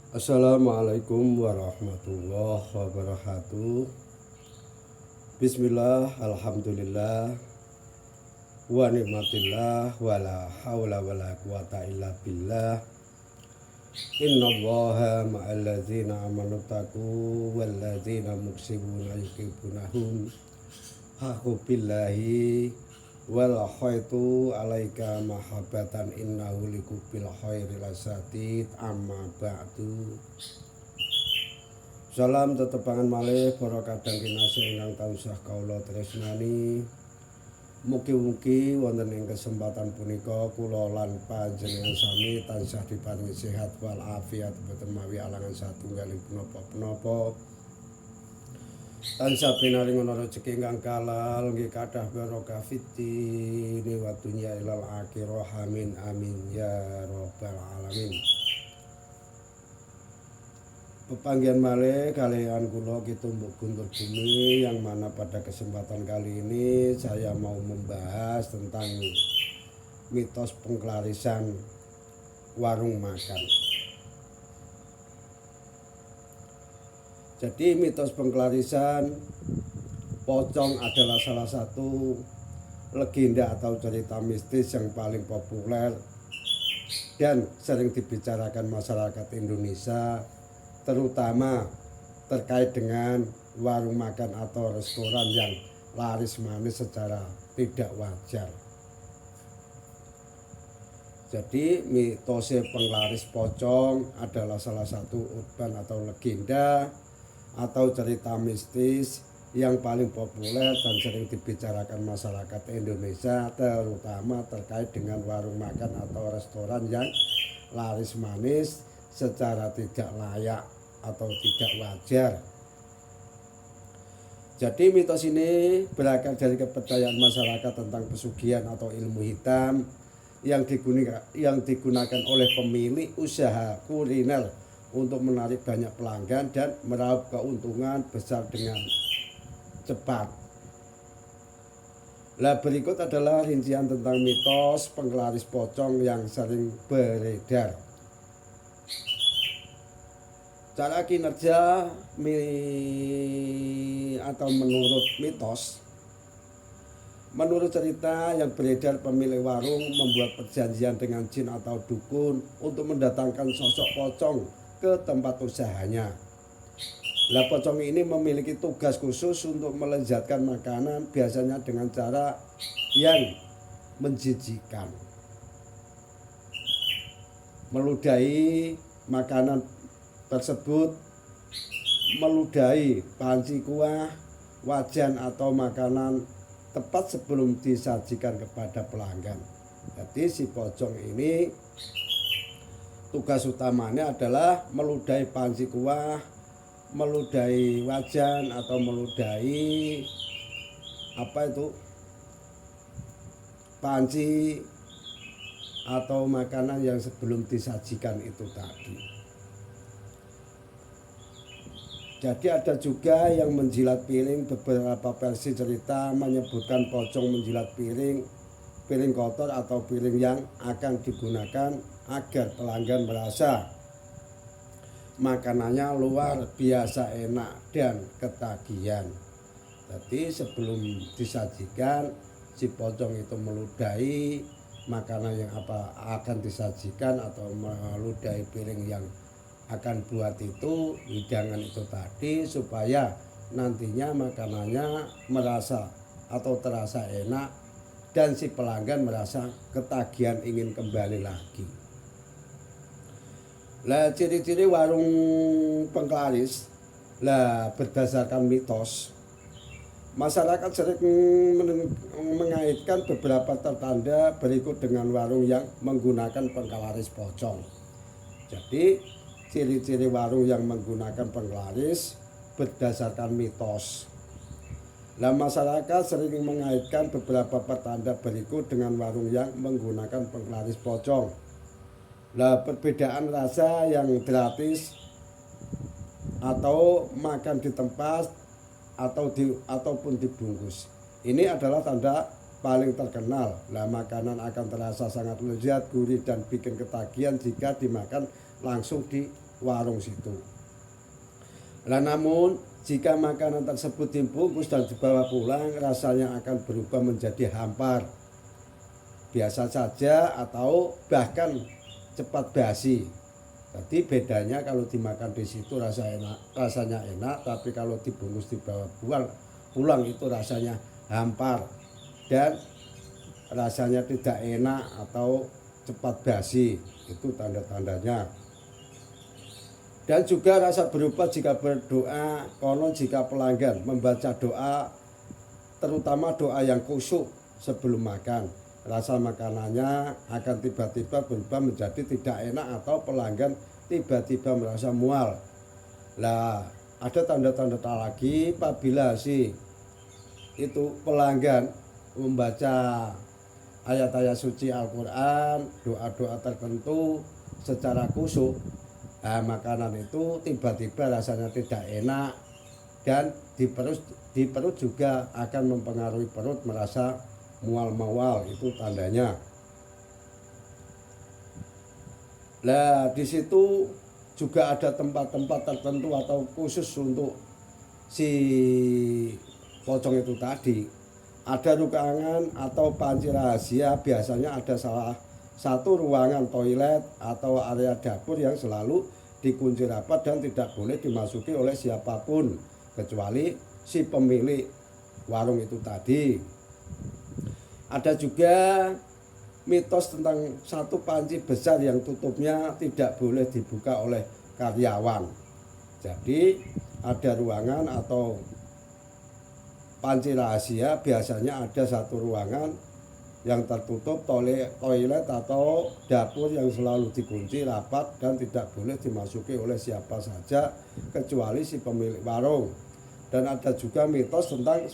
Assalamualaikum warahmatullahi wabarakatuh. Bismillah, alhamdulillah, wa ni'matillah, wa la hawla wa la quwata illa billah. Innallaha ma'al ladzina amanu taqu wal ladzina muqsimuna yuhibbunahum haqqu billahi wal khaitu alaika mahabbatan innahu likubil khairi lasatid amma ba'du. Salam tetepangan malih para kadang kinasih ingkang tansah kaula tresnani. Mugi-mugi wonten ing kesempatan punika kula lan panjenengan sami tansah diparingi sehat wal afiat boten mawi alangan satunggaling punapa-punapa. Tansah pinaring ana rezeki ingkang kalal nggih kathah barokah fitini wa dunya ilal akhirah amin amin ya rabbal alamin. Pepanggihan malih kalian kula Kitumbuk Guntur Bumi, yang mana pada kesempatan kali ini saya mau membahas tentang mitos pengklarisan warung makan. Jadi mitos pengklarisan pocong adalah salah satu legenda atau cerita mistis yang paling populer dan sering dibicarakan masyarakat Indonesia, terutama terkait dengan warung makan atau restoran yang laris manis secara tidak wajar. Jadi mitos penglaris pocong adalah salah satu urban atau legenda atau cerita mistis yang paling populer dan sering dibicarakan masyarakat Indonesia, terutama terkait dengan warung makan atau restoran yang laris manis secara tidak layak atau tidak wajar. Jadi mitos ini berakar dari kepercayaan masyarakat tentang pesugihan atau ilmu hitam yang digunakan oleh pemilik usaha kuliner untuk menarik banyak pelanggan dan meraup keuntungan besar dengan cepat. Nah, berikut adalah rincian tentang mitos penglaris pocong yang sering beredar. Cara kinerja atau menurut mitos, menurut cerita yang beredar, pemilik warung membuat perjanjian dengan jin atau dukun untuk mendatangkan sosok pocong ke tempat usahanya. Lah, pocong ini memiliki tugas khusus untuk melezatkan makanan, biasanya dengan cara yang menjijikan. Meludahi makanan tersebut, meludahi panci kuah, wajan atau makanan tepat sebelum disajikan kepada pelanggan. Jadi si pocong ini tugas utamanya adalah meludahi panci kuah, meludahi wajan atau meludahi panci atau makanan yang sebelum disajikan itu tadi. Jadi ada juga yang menjilat piring. Beberapa versi cerita menyebutkan pocong menjilat piring kotor atau piring yang akan digunakan agar pelanggan merasa makanannya luar biasa enak dan ketagihan. Jadi sebelum disajikan, si pocong itu meludahi makanan yang akan disajikan atau meludahi piring yang akan buat itu hidangan itu tadi, supaya nantinya makanannya merasa atau terasa enak dan si pelanggan merasa ketagihan ingin kembali lagi. Lah, ciri-ciri warung penglaris, lah berdasarkan mitos, masyarakat sering mengaitkan beberapa tanda berikut dengan warung yang menggunakan penglaris pocong. Jadi ciri-ciri warung yang menggunakan penglaris berdasarkan mitos. Nah, masyarakat sering mengaitkan beberapa pertanda berikut dengan warung yang menggunakan penglaris pocong. Nah, perbedaan rasa yang gratis atau makan di tempat ataupun dibungkus. Ini adalah tanda paling terkenal. Nah, makanan akan terasa sangat lezat, gurih dan bikin ketagihan jika dimakan langsung di warung situ. Nah, namun jika makanan tersebut dibungkus dan dibawa pulang, rasanya akan berubah menjadi hampar, biasa saja, atau bahkan cepat basi. Jadi bedanya kalau dimakan di situ rasanya enak, tapi kalau dibungkus dibawa pulang itu rasanya hampar dan rasanya tidak enak atau cepat basi. Itu tanda-tandanya. Dan juga rasa berubah jika berdoa. Konon jika pelanggan membaca doa, terutama doa yang khusyuk sebelum makan, rasa makanannya akan tiba-tiba berubah menjadi tidak enak atau pelanggan tiba-tiba merasa mual. Nah, ada tanda-tanda lagi apabila itu pelanggan membaca ayat-ayat suci Al-Quran, doa-doa tertentu secara khusyuk, makanan itu tiba-tiba rasanya tidak enak dan di perut juga akan mempengaruhi perut, merasa mual-mual, itu tandanya. Nah, di situ juga ada tempat-tempat tertentu atau khusus untuk si pocong itu tadi. Ada ruangan atau panci rahasia, biasanya ada salah satu ruangan toilet atau area dapur yang selalu dikunci rapat dan tidak boleh dimasuki oleh siapapun kecuali si pemilik warung itu tadi. Ada juga mitos tentang satu panci besar yang tutupnya tidak boleh dibuka oleh karyawan. Jadi ada ruangan atau panci rahasia, biasanya ada satu ruangan yang tertutup, toilet atau dapur yang selalu dikunci rapat dan tidak boleh dimasuki oleh siapa saja kecuali si pemilik warung. Dan ada juga mitos tentang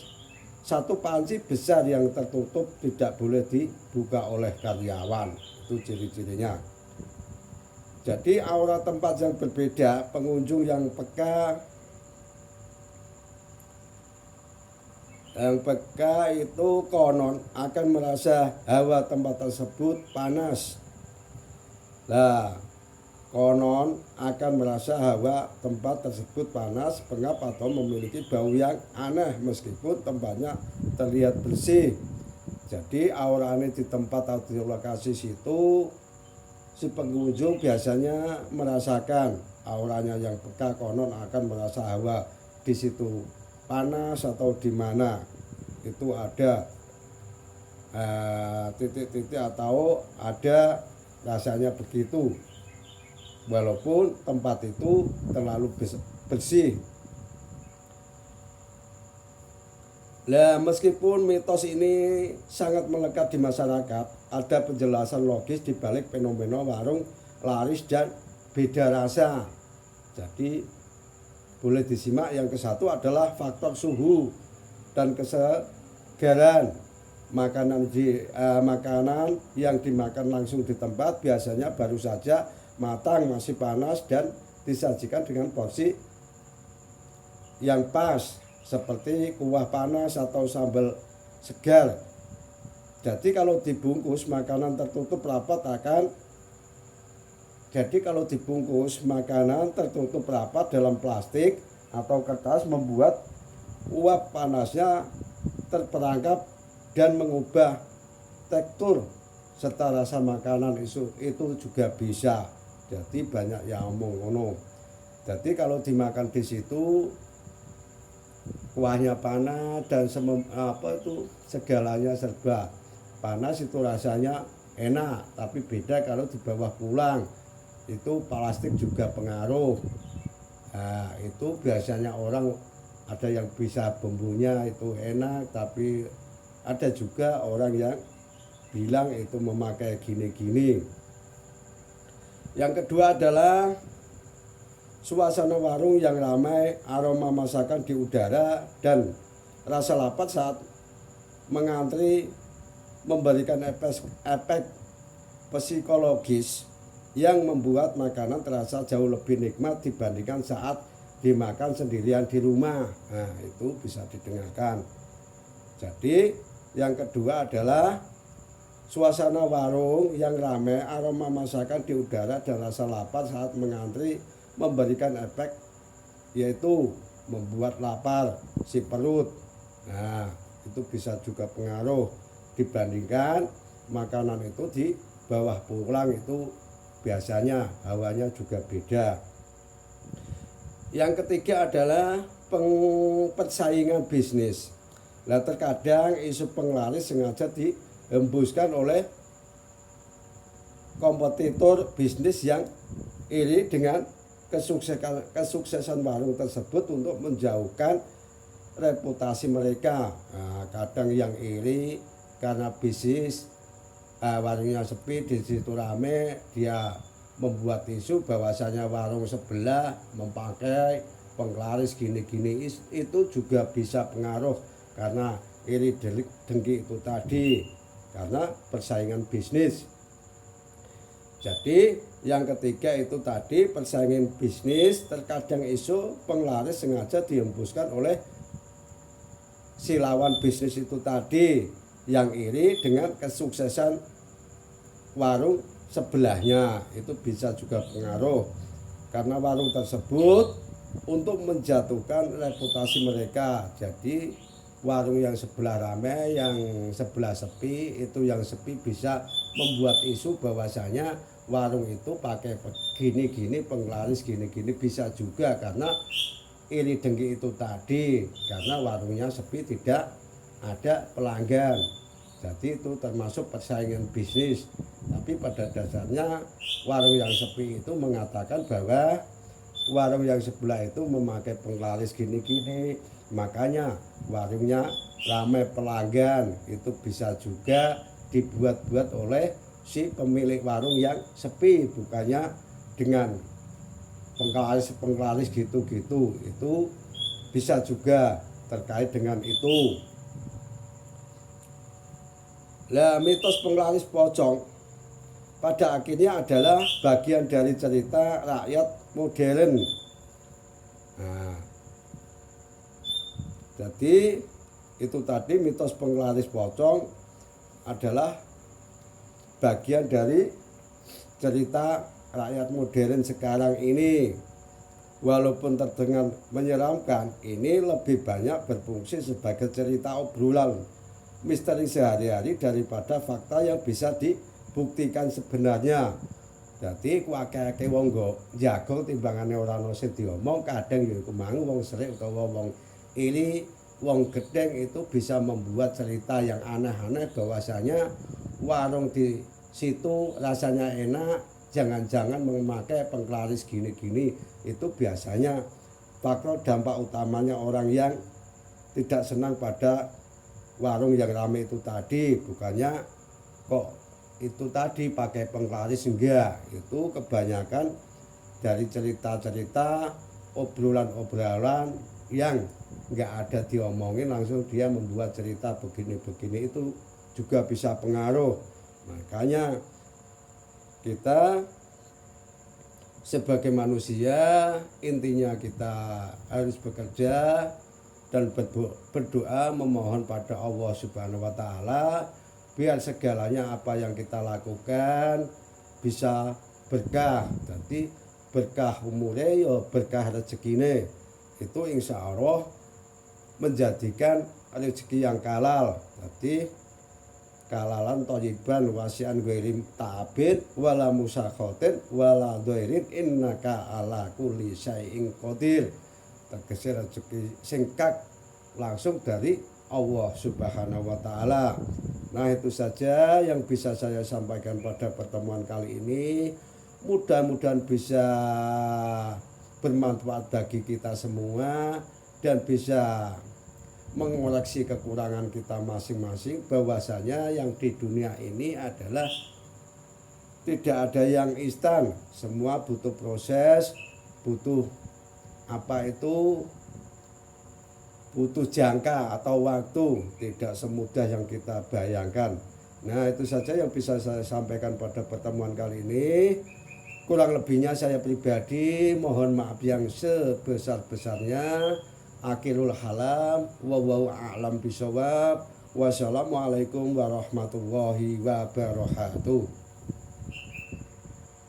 satu panci besar yang tertutup tidak boleh dibuka oleh karyawan. Itu ciri-cirinya. Jadi aura tempat yang berbeda, pengunjung yang peka itu konon akan merasa hawa tempat tersebut panas. Nah, konon akan merasa hawa tempat tersebut panas, pengap atau memiliki bau yang aneh meskipun tempatnya terlihat bersih. Jadi aura aneh di tempat atau di lokasi situ, si pengunjung biasanya merasakan auranya yang peka, konon akan merasa hawa di situ panas atau di mana itu ada titik-titik atau ada rasanya begitu, walaupun tempat itu terlalu bersih. Nah, meskipun mitos ini sangat melekat di masyarakat, ada penjelasan logis di balik fenomena warung laris dan beda rasa. Jadi boleh disimak. Yang ke-1 adalah faktor suhu dan kesegaran. Makanan yang dimakan langsung di tempat biasanya baru saja matang, masih panas dan disajikan dengan porsi yang pas seperti kuah panas atau sambal segar. Jadi kalau dibungkus makanan tertutup rapat dalam plastik atau kertas membuat uap panasnya terperangkap dan mengubah tekstur serta rasa makanan itu juga bisa. Jadi banyak yang ngomong. Jadi kalau dimakan di situ kuahnya panas dan segalanya serba panas, itu rasanya enak. Tapi beda kalau dibawa pulang, itu plastik juga pengaruh. Nah, itu biasanya orang ada yang bisa bumbunya itu enak, tapi ada juga orang yang bilang itu memakai gini-gini. Yang kedua adalah suasana warung yang ramai, aroma masakan di udara, dan rasa lapar saat mengantri memberikan efek psikologis yang membuat makanan terasa jauh lebih nikmat dibandingkan saat dimakan sendirian di rumah. Nah, itu bisa didengarkan. Jadi yang kedua adalah suasana warung yang ramai, aroma masakan di udara, dan rasa lapar saat mengantri memberikan efek yaitu membuat lapar si perut. Nah, itu bisa juga pengaruh dibandingkan makanan itu dibawa pulang itu biasanya hawanya juga beda. Yang ketiga adalah persaingan bisnis. Nah, terkadang isu penglaris sengaja dihembuskan oleh kompetitor bisnis yang iri dengan kesuksesan warung tersebut untuk menjauhkan reputasi mereka. Nah, kadang yang iri karena bisnis warungnya sepi, di situ rame, dia membuat isu bahwasanya warung sebelah memakai penglaris gini-gini. Itu juga bisa pengaruh karena iri dengki itu tadi, karena persaingan bisnis. Jadi yang ketiga itu tadi persaingan bisnis, terkadang isu penglaris sengaja dihembuskan oleh si lawan bisnis itu tadi yang iri dengan kesuksesan warung sebelahnya. Itu bisa juga pengaruh karena warung tersebut untuk menjatuhkan reputasi mereka. Jadi warung yang sebelah ramai, yang sebelah sepi, itu yang sepi bisa membuat isu bahwasanya warung itu pakai gini-gini, penglaris gini-gini. Bisa juga karena iri dengki itu tadi, karena warungnya sepi, tidak ada pelanggan. Jadi itu termasuk persaingan bisnis. Tapi pada dasarnya warung yang sepi itu mengatakan bahwa warung yang sebelah itu memakai penglaris gini-gini, makanya warungnya ramai pelanggan. Itu bisa juga dibuat-buat oleh si pemilik warung yang sepi, bukannya dengan penglaris gitu-gitu. Itu bisa juga terkait dengan itu. Lah, mitos penglaris pocong pada akhirnya adalah bagian dari cerita rakyat modern. Nah, jadi itu tadi mitos penglaris pocong adalah bagian dari cerita rakyat modern sekarang ini. Walaupun terdengar menyeramkan, ini lebih banyak berfungsi sebagai cerita obrolan misteri sehari-hari daripada fakta yang bisa dibuktikan sebenarnya. Jadi kuwake-ake wong jago timbangane ora ono sing diomong, kadang ya iku mang wong serik utawa wong iri, wong gedeng itu bisa membuat cerita yang aneh-aneh bahwasanya warung di situ rasanya enak, jangan-jangan memakai penglaris gini-gini. Itu biasanya faktor dampak utamanya orang yang tidak senang pada warung yang ramai itu tadi, bukannya kok itu tadi pakai penglaris, enggak. Itu kebanyakan dari cerita-cerita, obrolan-obrolan yang enggak ada diomongin, langsung dia membuat cerita begini-begini. Itu juga bisa pengaruh. Makanya kita sebagai manusia intinya kita harus bekerja dan berdoa memohon pada Allah Subhanahu wa taala biar segalanya apa yang kita lakukan bisa berkah. Jadi berkah umure yo berkah rezekine. Itu insya Allah menjadikan rezeki yang halal. Jadi kalalan thayyiban wasian ghairi ta'abid wala musakhatin wala dhairin innaka ala kulli syai'in qadir. Tegese rezeki singkat langsung dari Allah Subhanahu wa taala. Nah, itu saja yang bisa saya sampaikan pada pertemuan kali ini. Mudah-mudahan bisa bermanfaat bagi kita semua dan bisa mengoreksi kekurangan kita masing-masing, bahwasanya yang di dunia ini adalah tidak ada yang instan, semua butuh proses, butuh butuh jangka atau waktu, tidak semudah yang kita bayangkan. Nah, itu saja yang bisa saya sampaikan pada pertemuan kali ini. Kurang lebihnya saya pribadi mohon maaf yang sebesar-besarnya. Akhirul halam, wallahu a'lam bishawab. Wassalamualaikum warahmatullahi wabarakatuh.